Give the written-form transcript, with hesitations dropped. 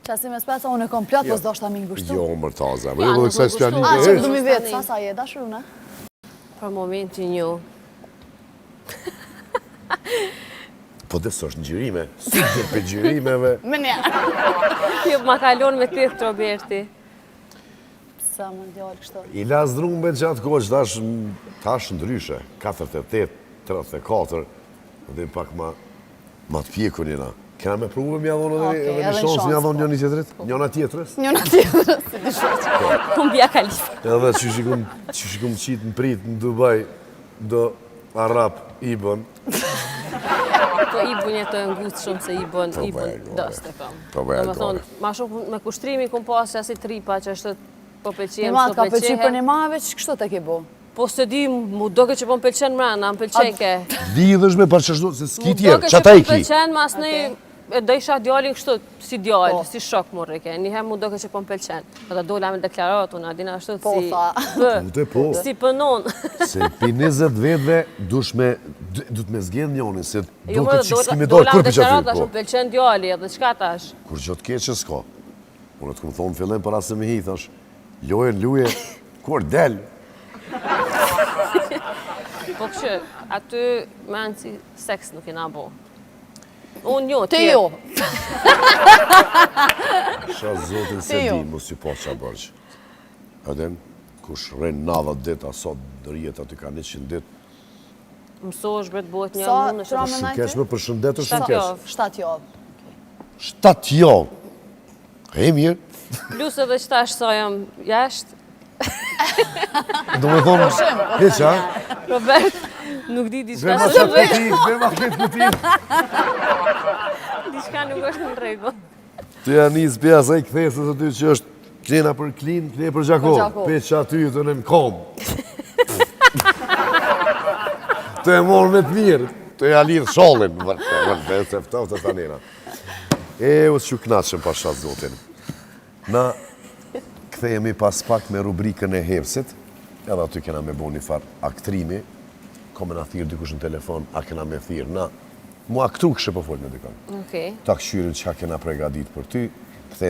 Qasi me spesa, unë e kom plot, po s'do shta mi ngushtu. Jo, mërtaza. Ja, nuk më gushton. Që du mi vetë, sa je dashuruna? Për momentin jo. Po dhe së është në gjyrime, së të për gjyrimeve. Me njerë. Jo, ma kalon me të Roberti. Sa më djallë kështu. I las drumbe gjatë kohë që tash ndryshe, 48, 34, dhe pak ma të pjeku njëna. Kena me pruve mja dhonë edhe një shansë mja dhonë njëni tjetërit? Njëna tjetërës? Njëna tjetërës, si të shoqë. Unë bja kalifa. Edhe që shikum qitë në pritë në Dubai, do Arab i bën. Po i bën jetë e ngustë shumë se i bën dëst e kam. Po Do me thonë, ma shumë me kushtrimi kun pas që asi tripa që është po pëlqejem, Një matë s'po ka pëlqy për pëlqehem. një mave që kështu të ke bo. Po së di, mu doke që po më pëlqen mrena, më pëlqenke. Lidhësh me për qështu, se s'ki Mu tjerë, doke që që ta po i më ki. pëlqen, mas në e do isha djallin kështu, si djallë, si shok mu rrike. Njëherë mu doke që po më pëlqen. Edhe dola me deklarat, unë adina ashtu Po, si... tha. Ute po. Si pënon. Se pi 20 vetëve duhet me zgjedh njoni, se Jo, duke më që s'kimi dola dojë me kur për që deklarat, aty, ashtu po. pëlqen djalli, edhe qka tash? Kur gjotë keqë s'ka. Unë të këmë thonë fillim për asë me hi, thash, luje, kur del. Po këshë, aty me anë si seks nuk i na bo. Unë jo, Te tjerë. jo. Qa zotin se jo. di, mos ju po qa bërgjë. Adem, kush rrenë 90 dit, asot dërjet aty ka 100 dit. Mësosh bet bëhet një Sa mund në tra shumë. me Shumë najti? keq me përshëndet është shumë 7 keq. javë. 7 javë. 7 javë. E mirë. Plus edhe që tash sa jam jashtë, Do me thonë, heqa, Robert, nuk di diçka verma se qatë këti, verma këtë këti. diçka nuk është në rregull. Të janë një spjasa i këthesës aty që është klena për klin, klena për Gjako. Gjako. Pe që aty të në kom. Të e morë me të mirë, të e alirë sholin, vërte, se ftov të tanina. U që knaqëm pa shatë zotin. Na këthejemi pas pak me rubrikën e hevsit, edhe aty kena me bo një farë aktrimi, ka me na thirë dikush në telefon, a kena me thirë, mu aktru kështë po folë me dikon. Okej. Ta këshyrin që ka kena pregadit për ty, këthejemi